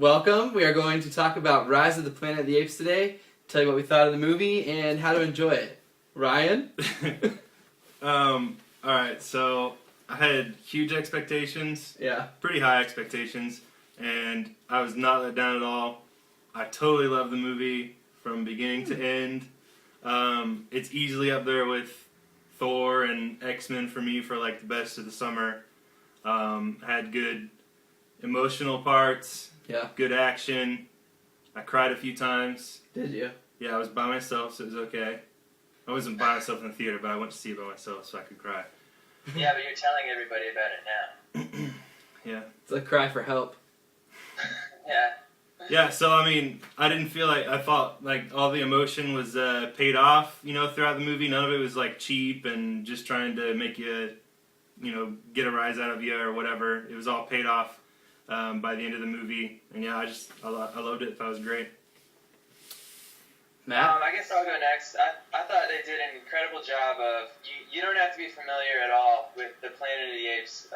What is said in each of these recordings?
welcome. We are going to talk about Rise of the Planet of the Apes today, tell you what we thought of the movie, and how to enjoy it. Ryan? Alright, so I had huge expectations. Yeah. Pretty high expectations. And I was not let down at all. I totally loved the movie from beginning to end. It's easily up there with Thor and X-Men for me for like the best of the summer. Had good emotional parts. Yeah. Good action. I cried a few times. Did you? Yeah, I was by myself, so it was okay. I wasn't by myself in the theater, but I went to see it by myself so I could cry. Yeah, but you're telling everybody about it now. Yeah. It's a cry for help. Yeah. Yeah, so I mean, I didn't feel like, I felt like all the emotion was paid off, throughout the movie. None of it was like cheap and just trying to make you, get a rise out of you or whatever. It was all paid off by the end of the movie. And yeah, I loved it. That was great. Matt? I guess I'll go next. I thought they did an incredible job of, you don't have to be familiar at all with the Planet of the Apes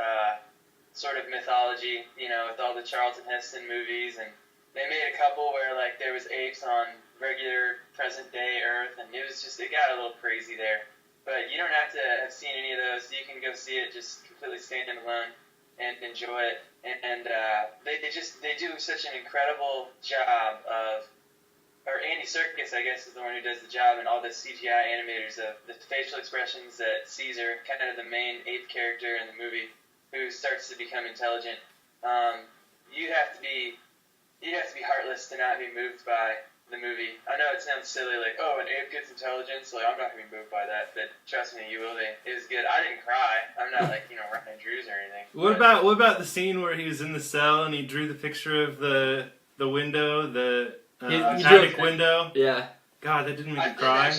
sort of mythology, with all the Charlton Heston movies, and they made a couple where like there was apes on regular present day Earth, and it got a little crazy there. But you don't have to have seen any of those. You can go see it just completely standing alone and enjoy it. And they do such an incredible job of, or Andy Serkis, I guess, is the one who does the job, and all the CGI animators of the facial expressions that Caesar, kind of the main ape character in the movie, who starts to become intelligent. You have to be heartless to not be moved by the movie. I know it sounds silly, like, oh, an ape gets intelligence, like, I'm not going to be moved by that, but trust me, you will be. It was good. I didn't cry. I'm not like, Ryan Drews or anything. What about the scene where he was in the cell and he drew the picture of the window, the attic window? Yeah. God, that didn't make me cry.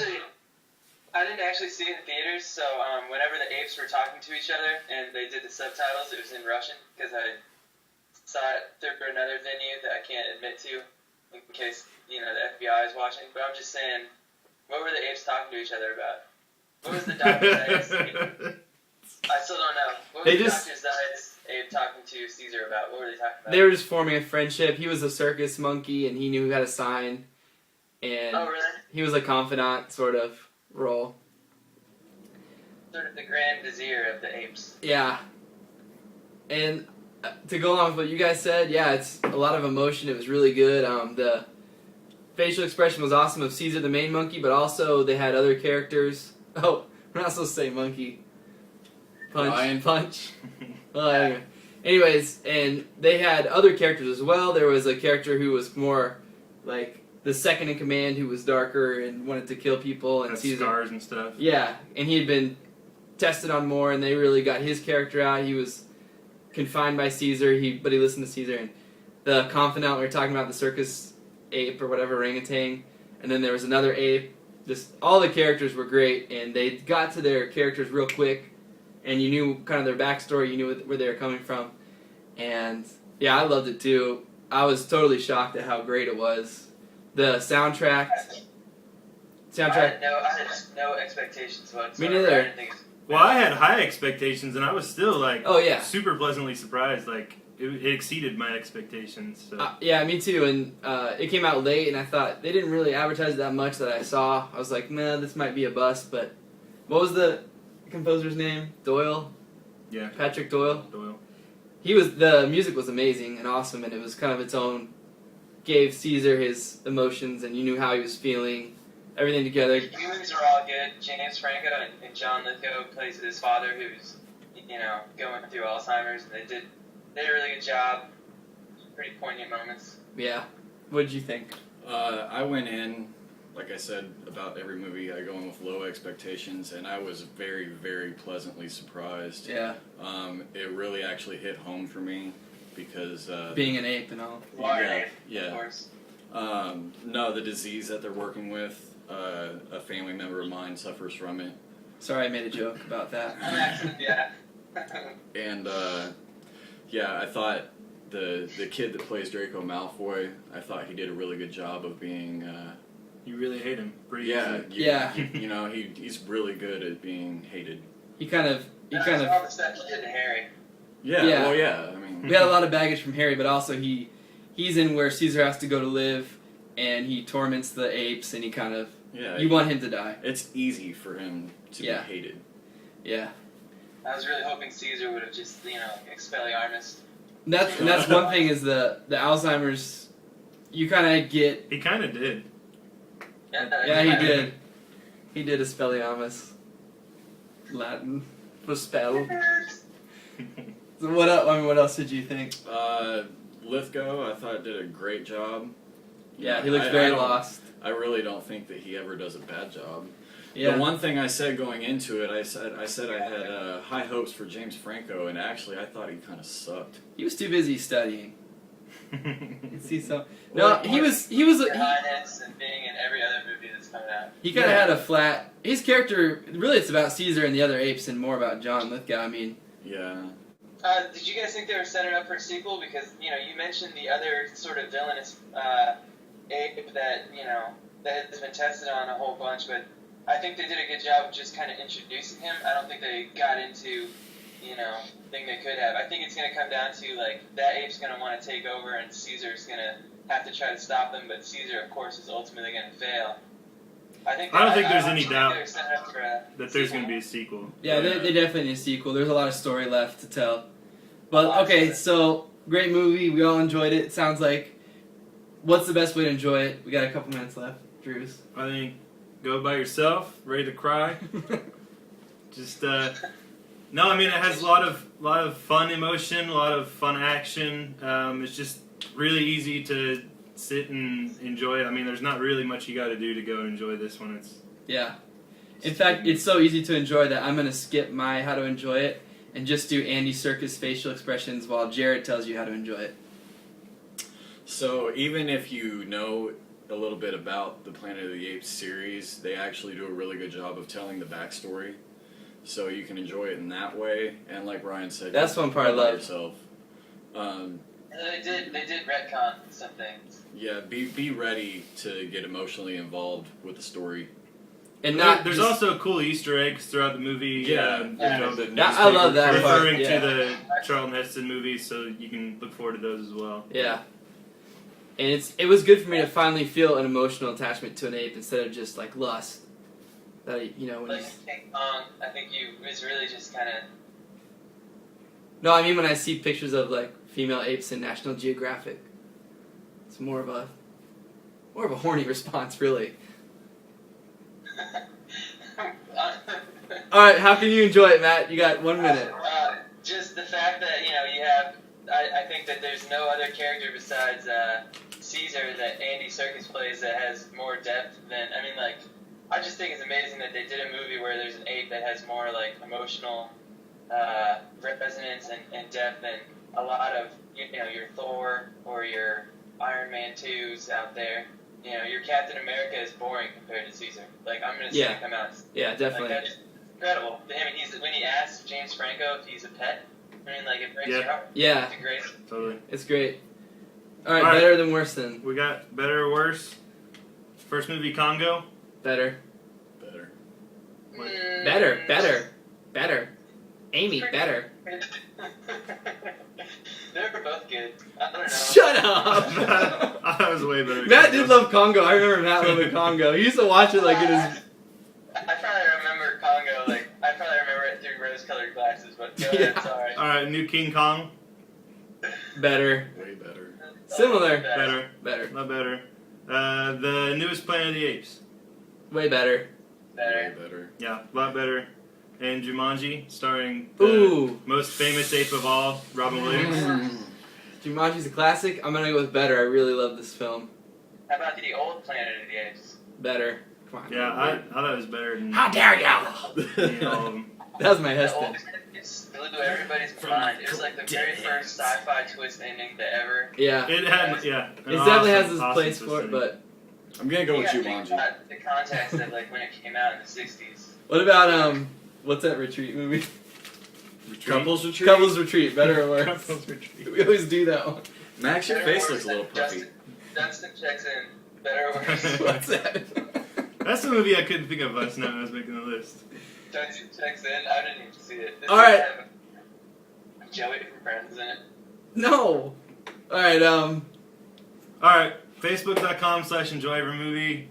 I didn't actually see it in theaters, so whenever the apes were talking to each other and they did the subtitles, it was in Russian, because I saw it through another venue that I can't admit to in case, the FBI is watching. But I'm just saying, what were the apes talking to each other about? What was the doctor's I still don't know. What was the doctor's ape talking to Caesar about? What were they talking about? They were just forming a friendship. He was a circus monkey, and he knew he had a sign. And oh, really? He was a confidant, sort of, role. Sort of the Grand Vizier of the apes. Yeah. And to go along with what you guys said, yeah, it's a lot of emotion. It was really good. The facial expression was awesome of Caesar, the main monkey, but also they had other characters. Oh, we're not supposed to say monkey. Punch. Well, anyways, and they had other characters as well. There was a character who was more like the second in command, who was darker and wanted to kill people, and Caesar, scars and stuff. Yeah, and he had been tested on more, and they really got his character out. He was confined by Caesar, but he listened to Caesar. And the confidant, we were talking about the circus ape or whatever, orangutan, and then there was another ape. Just all the characters were great, and they got to their characters real quick, and you knew kind of their backstory, you knew where they were coming from, and yeah, I loved it too. I was totally shocked at how great it was. The soundtrack. I had no expectations whatsoever. Me neither. Well, I had high expectations, and I was still like, super pleasantly surprised. Like it exceeded my expectations. So. Yeah, me too. And it came out late, and I thought they didn't really advertise it that much that I saw. I was like, man, this might be a bust. But what was the composer's name? Doyle. Yeah. Patrick Doyle. Doyle. The music was amazing and awesome, and it was kind of its own. Gave Caesar his emotions, and you knew how he was feeling. Everything together. The humans are all good. James Franco and John Lithgow plays his father, who's going through Alzheimer's, and they did a really good job. Pretty poignant moments. Yeah. What did you think? I went in, like I said about every movie, I go in with low expectations, and I was very, very pleasantly surprised. Yeah. It really actually hit home for me because being an ape and all. Yeah. Of course. No, the disease that they're working with, a family member of mine suffers from it. Sorry, I made a joke about that. Yeah. And I thought the kid that plays Draco Malfoy, I thought he did a really good job of being. You really hate him, pretty easily. He's really good at being hated. He kind of all the stuff he did to Harry. Yeah. Well, yeah. I mean, we had a lot of baggage from Harry, but also he he's in where Caesar has to go to live, and he torments the apes, and he kind of Yeah, you want him to die. it's easy for him to Yeah. be hated. Yeah, I was really hoping Caesar would have just, Expelliarmus. that's one thing is the Alzheimer's. You kind of get. He kind of did. Yeah, he did. He did a Expelliarmus. Latin for spell. So what else? I mean, what else did you think? Lithgow, I thought did a great job. Yeah, he looks very lost. I really don't think that he ever does a bad job. Yeah. The one thing I said going into it, I said I had high hopes for James Franco, and actually I thought he kind of sucked. He was too busy studying. You see some. Well, No, he was. Your Highness and being in every other movie that's coming out. He kind of had a flat. His character really, it's about Caesar and the other apes, and more about John Lithgow. I mean, Yeah. Did you guys think they were setting up for a sequel? Because you mentioned the other sort of villainous ape that that has been tested on a whole bunch, but I think they did a good job of just kind of introducing him. I don't think they got into thing they could have. I think it's going to come down to like that ape's going to want to take over, and Caesar's going to have to try to stop them. But Caesar, of course, is ultimately going to fail. I don't think there's any doubt that that there's going to be a sequel. yeah, they definitely need a sequel. There's a lot of story left to tell. But okay, so great movie. We all enjoyed it. It sounds like. What's the best way to enjoy it? We got a couple minutes left. Drews. I think go by yourself, ready to cry. Just no, I mean it has a lot of fun emotion, a lot of fun action. It's just really easy to sit and enjoy it. I mean, there's not really much you got to do to go and enjoy this one. Yeah. In fact, it's so easy to enjoy that I'm gonna skip my how to enjoy it and just do Andy Serkis facial expressions while Jared tells you how to enjoy it. So even if you know a little bit about the Planet of the Apes series, they actually do a really good job of telling the backstory. So you can enjoy it in that way, and like Ryan said, That's one part I go by love. yourself. They did retcon some things. Yeah, be ready to get emotionally involved with the story. And not There's just- also cool Easter eggs throughout the movie. Yeah, I love that part. referring Yeah. to the Charlton Heston movies, so you can look forward to those as well. Yeah. And it was good for me to finally feel an emotional attachment to an ape instead of just like lust. That when Like you, King Kong, I think it was really just kind of. no, I mean when I see pictures of like female apes in National Geographic, it's more of a horny response, really. All right, how can you enjoy it, Matt? You got 1 minute. Just the fact that you have. I think that there's no other character besides Caesar that Andy Serkis plays that has more depth than. I mean, like, I just think it's amazing that they did a movie where there's an ape that has more like emotional resonance and depth than a lot of your Thor or your Iron Man 2s out there. Your Captain America is boring compared to Caesar. Like, I'm gonna see it come out. Yeah, definitely. Like, that's incredible. I mean, when he asked James Franco if he's a pet, I mean, like, it breaks your heart. Yeah. It's great. Totally. It's great. All right, All right. better than worse than We got better or worse. First movie, Congo. better. Better. Amy, better. They were both good. I don't know. Shut up. I was way better. Matt did love Congo. I remember Matt loving Congo. He used to watch it like it is. I probably remember Congo, like, I probably remember it through rose-colored glasses, but go ahead, sorry. All right, new King Kong. Better. Way better. Similar. Better. Better. A lot better. The newest Planet of the Apes. Way better. Way better. Yeah, a lot better. And Jumanji, starring the Ooh. most famous ape of all, Robin Williams. Jumanji's a classic. I'm gonna go with better. I really love this film. How about the old Planet of the Apes? Better. Come on. Yeah, I thought it was better than How dare you! all of them. That was my The Heston. old It's blew everybody's mind. It was like the very first sci-fi twist ending to ever. Yeah. It had, yeah. It definitely has its place for it, but I'm gonna go with You gotta think Jumanji. about the context of like when it came out in the 60s. what about what's that retreat movie? Couples retreat. Couples Retreat. Better or worse? Couples Retreat. We always do that one. Max, your Better or face worse looks a little than puffy. Dunstan checks in. Better or worse? What's that? That's the movie I couldn't think of last night when I was making the list. Dunstan checks in. I didn't even see it. All right. Joey from Friends in it. No. All right. Alright, Facebook.com/enjoyeverymovie.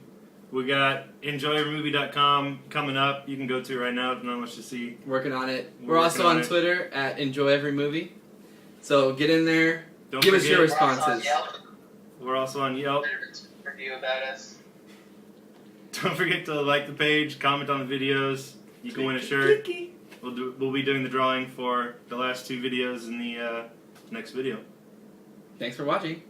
We got enjoyeverymovie.com coming up. You can go to it right now if not much to see. Working on it. We're We're also working on on it. Twitter at Enjoy Every Movie. So get in there. Don't Give us your forget, responses. We're also on Yelp. we're also on Yelp. Review about us. Don't forget to like the page, comment on the videos. You can win a shirt. We'll be doing the drawing for the last 2 videos in the next video. Thanks for watching.